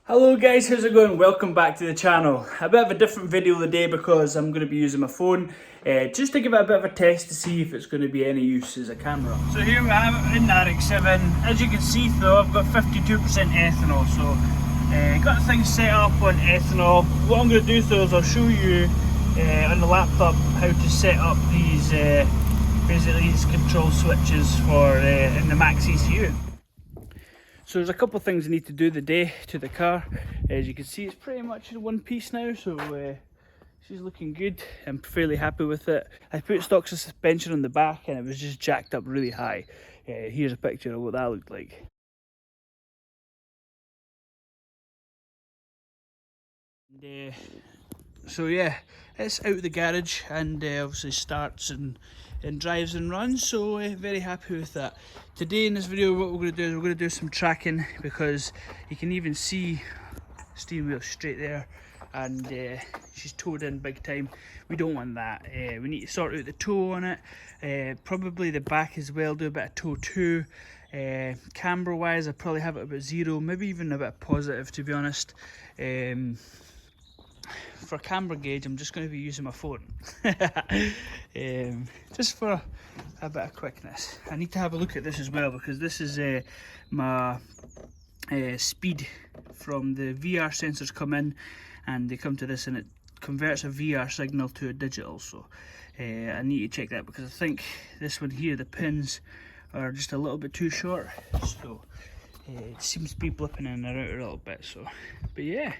Hello guys, how's it going? Welcome back to the channel. A bit of a different video today because I'm going to be using my phone just to give it a bit of a test to see if it's going to be any use as a camera. So here we have it in the RX7. As you can see though, I've got 52% ethanol, so got things set up on ethanol. What I'm going to do though is I'll show you on the laptop how to set up these basically these control switches for in the Max ECU. So there's a couple of things I need to do today to the car. As you can see, it's pretty much in one piece now, so she's looking good. I'm fairly happy with it. I put stock suspension on the back and it was just jacked up really high. Here's a picture of what that looked like. And, so yeah, it's out of the garage and obviously starts and drives and runs, so very happy with that. Today in this video what we're going to do is we're going to do some tracking, because you can even see steering wheel straight there and she's towed in big time. We don't want that. We need to sort out the toe on it, probably the back as well, do a bit of toe too. Camber wise I probably have it about 0, maybe even a bit positive to be honest. For camber gauge I'm just going to be using my phone just for a bit of quickness. I need to have a look at this as well, because this is my speed from the VR sensors come in and they come to this and it converts a VR signal to a digital, so I need to check that, because I think this one here, the pins are just a little bit too short, so it seems to be blipping in and out a little bit. So but yeah,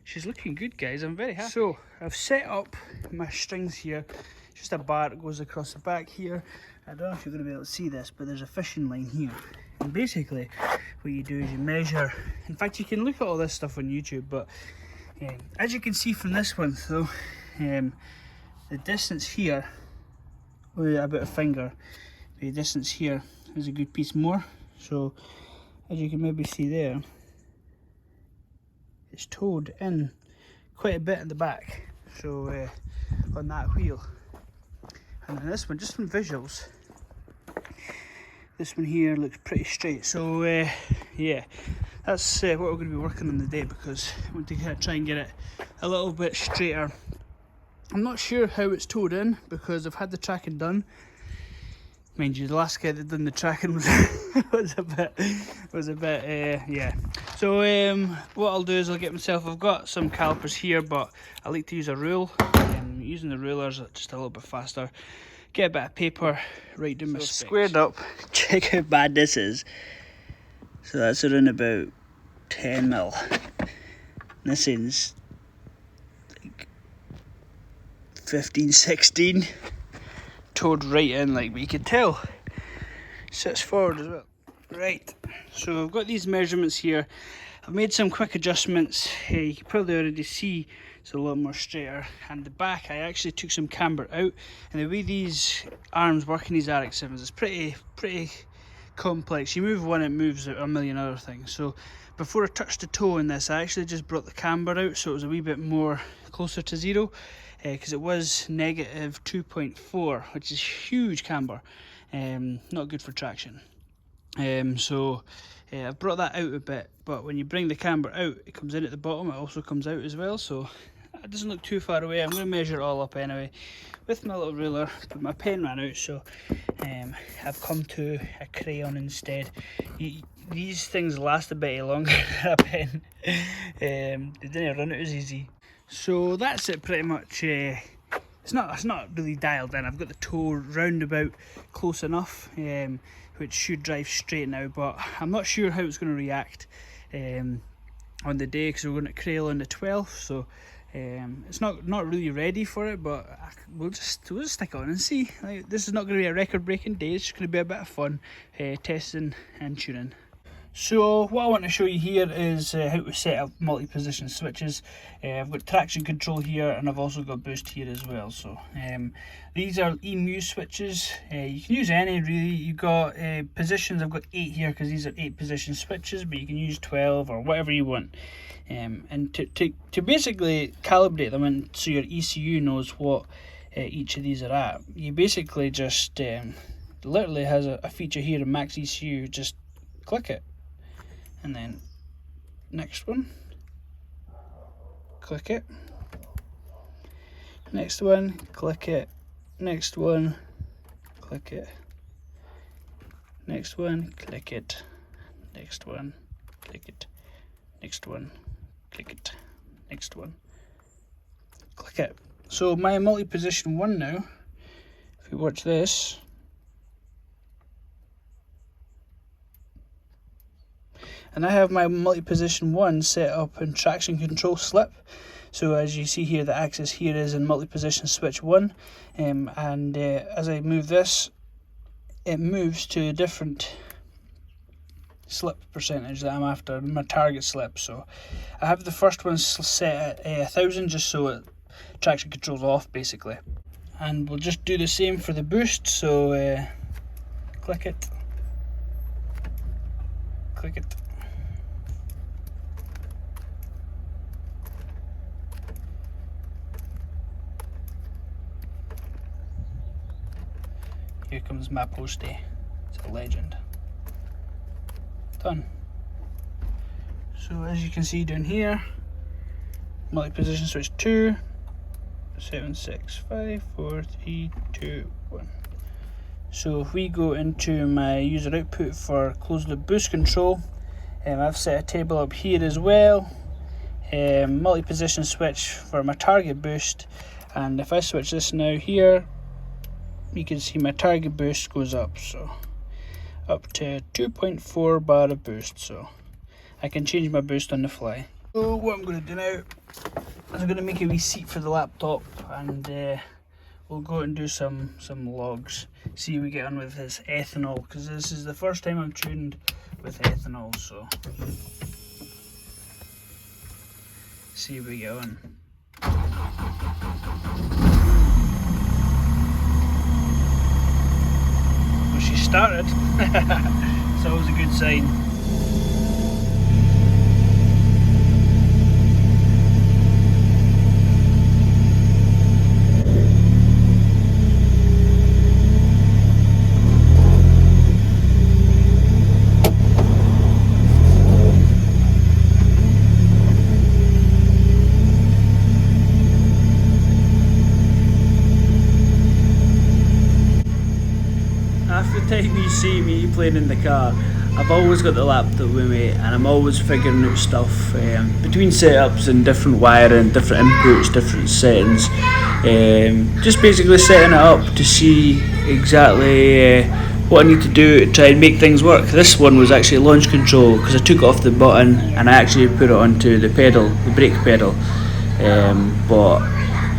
she's looking good guys, I'm very happy. So I've set up my strings here, just a bar that goes across the back here. I don't know if you're going to be able to see this, but there's a fishing line here. And basically what you do is you measure, in fact you can look at all this stuff on YouTube, but as you can see from this one though, the distance here, about a finger, the distance here is a good piece more. So as you can maybe see there, it's towed in quite a bit at the back, so on that wheel. And then this one, just from visuals, this one here looks pretty straight. So yeah, that's what we're going to be working on today, because I want to kind of try and get it a little bit straighter. I'm not sure how it's towed in, because I've had the tracking done. Mind you, the last guy that done the tracking was was a bit yeah. So what I'll do is I'll get myself, I've got some calipers here, but I like to use a rule. Using the rulers just a little bit faster. Get a bit of paper, write down my specs. Squared up. Check how bad this is. So that's around about 10 mil. This is like 15, 16. Towed right in, like, but you can tell sits forward as well. Right, so I've got these measurements here. I've made some quick adjustments. You can probably already see it's a lot more straighter. And the back, I actually took some camber out, and the way these arms work in these RX7s is pretty complex. You move one, it moves a million other things. So before I touched the toe in this, I actually just brought the camber out, so it was a wee bit more closer to 0. Because it was negative 2.4, which is huge camber, not good for traction. So I've brought that out a bit, but when you bring the camber out, it comes in at the bottom, it also comes out as well, so it doesn't look too far away. I'm going to measure it all up anyway with my little ruler, but my pen ran out, so I've come to a crayon instead. These things last a bit longer than a pen. They didn't run out as easy. So that's it pretty much. It's not really dialed in. I've got the toe roundabout close enough, which should drive straight now, but I'm not sure how it's going to react on the day, because we're going to Crail on the 12th, so it's not really ready for it, but we'll just stick on and see. Like, this is not going to be a record-breaking day, it's just going to be a bit of fun testing and tuning. So what I want to show you here is how to set up multi-position switches. I've got traction control here, and I've also got boost here as well. So these are EMU switches. You can use any really. You've got positions, I've got 8 here because these are 8 position switches, but you can use 12 or whatever you want. And to basically calibrate them, and so your ECU knows what each of these are at, you basically just literally has a feature here in Max ECU. Just click it, and then next one, click it. Next one, click it. Next one, click it. Next one, click it. Next one, click it. Next one, click it. Next one, click it. So my multi-position one now, if you watch this, and I have my multi-position one set up in traction control slip. So as you see here, the axis here is in multi-position switch 1, and as I move this, it moves to a different slip percentage that I'm after, my target slip. So I have the first one set at 1000, just so traction control's off basically. And we'll just do the same for the boost. So click it, click it. Here comes my postie. It's a legend. Done. So as you can see down here, multi-position switch 2, 7, 6, 5, 4, 3, 2, 1. So if we go into my user output for closed loop boost control, I've set a table up here as well. Multi-position switch for my target boost, and if I switch this now here, you can see my target boost goes up, so up to 2.4 bar of boost, so I can change my boost on the fly. So what I'm going to do now is I'm going to make a wee seat for the laptop, and we'll go and do some logs, see how we get on with this ethanol, because this is the first time I'm tuned with ethanol, so see how we get on. She started. It's always a good sign. Time you see me playing in the car, I've always got the laptop with me, and I'm always figuring out stuff between setups and different wiring, different inputs, different settings, just basically setting it up to see exactly what I need to do to try and make things work. This one was actually launch control, because I took it off the button and I actually put it onto the pedal, the brake pedal, but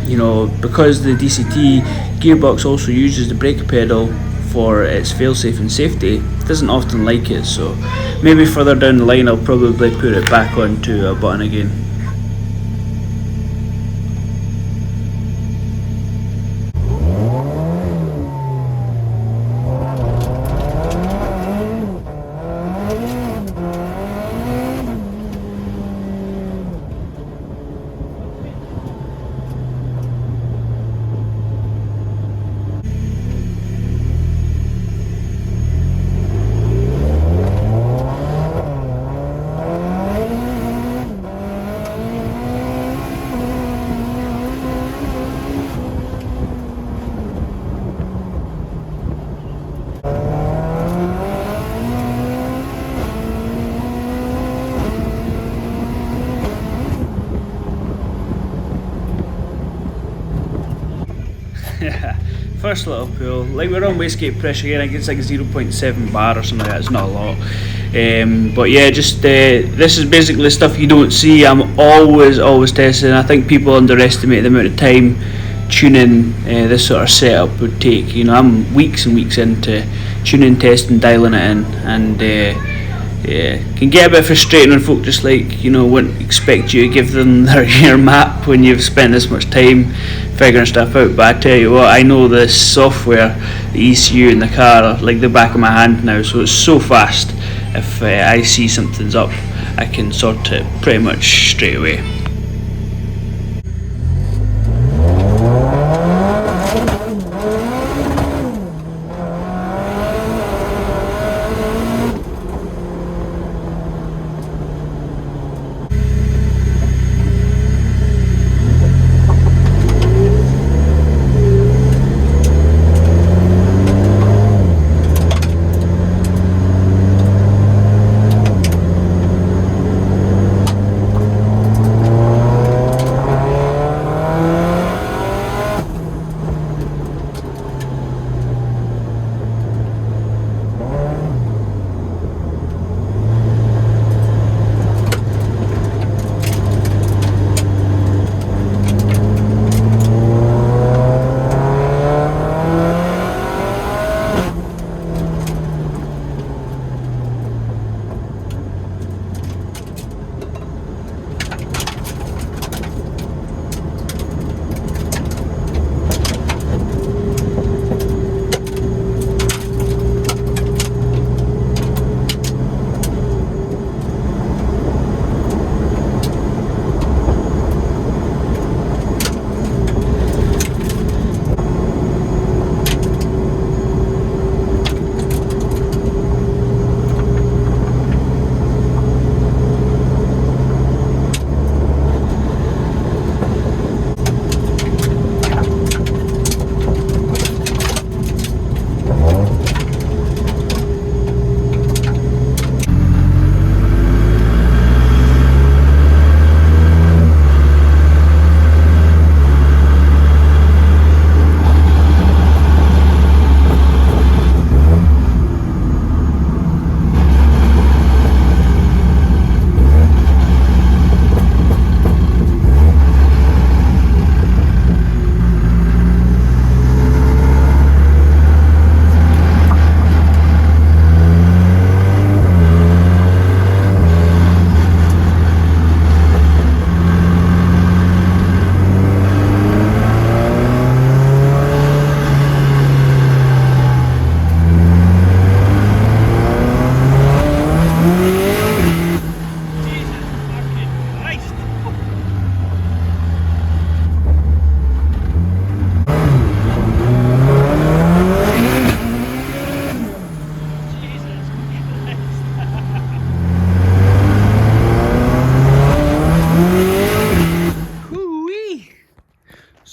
you know, because the DCT gearbox also uses the brake pedal for its failsafe and safety, it doesn't often like it, so maybe further down the line I'll probably put it back onto a button again. First little pull, like we're on wastegate pressure again, I think it's like 0.7 bar or something like that, it's not a lot. But yeah, just this is basically stuff you don't see. I'm always testing. I think people underestimate the amount of time tuning this sort of setup would take. You know, I'm weeks and weeks into tuning, testing, dialing it in, and yeah, can get a bit frustrating when folk just like, you know, wouldn't expect you to give them your map when you've spent this much time figuring stuff out. But I tell you what, I know the software, the ECU in the car are like the back of my hand now, so it's so fast. If I see something's up, I can sort it pretty much straight away.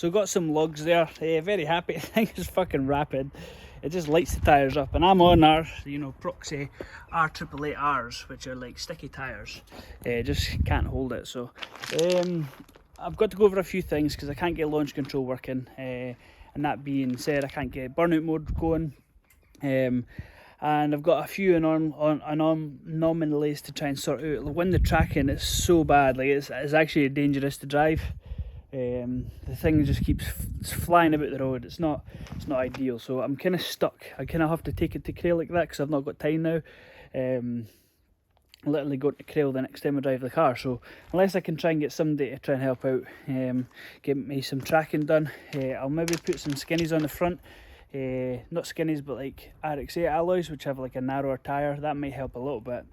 So got some lugs there, very happy. I think it's fucking rapid. It just lights the tyres up, and I'm on our, you know, proxy R888Rs, which are like sticky tyres. Just can't hold it, so I've got to go over a few things because I can't get launch control working, and that being said, I can't get burnout mode going, and I've got a few anomalies to try and sort out. When the tracking is so bad, like it's actually dangerous to drive. The thing just keeps flying about the road. It's not ideal, so I'm kind of stuck. I kind of have to take it to Crail like that because I've not got time now. Literally going to Crail the next time I drive the car, so unless I can try and get somebody to try and help out, get me some tracking done, I'll maybe put some skinnies on the front. Not skinnies, but like RX7 alloys, which have like a narrower tyre. That might help a little bit,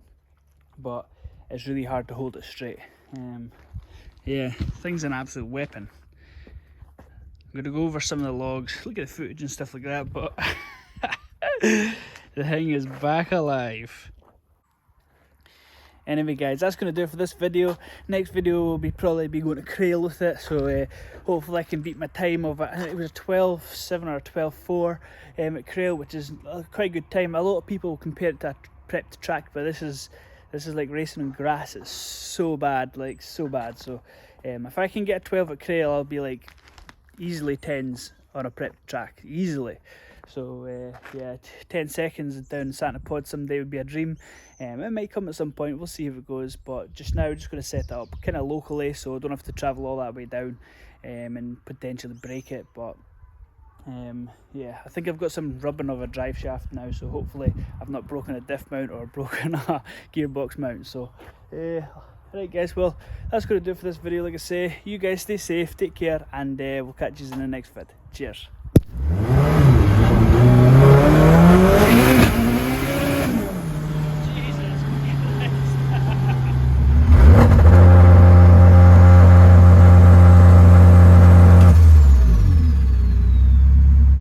but it's really hard to hold it straight. Yeah, thing's an absolute weapon. I'm going to go over some of the logs, look at the footage and stuff like that, but the thing is back alive. Anyway guys, that's going to do it for this video. Next video will probably be going to Crail with it, so hopefully I can beat my time of, I think it was a 12.7 or a 12.4 at Crail, which is a quite good time. A lot of people compare it to a prepped track, but this is like racing on grass. It's so bad, like so bad. So if I can get a 12 at Crail, I'll be like easily 10s on a prepped track, easily. So yeah, 10 seconds down Santa Pod someday would be a dream. It might come at some point, we'll see if it goes, but just now we're just going to set it up kind of locally so I don't have to travel all that way down and potentially break it. But yeah, I think I've got some rubbing of a drive shaft now, so hopefully I've not broken a diff mount or broken a gearbox mount. So right guys, well that's going to do it for this video. Like I say, you guys stay safe, take care, and we'll catch you in the next vid. Cheers.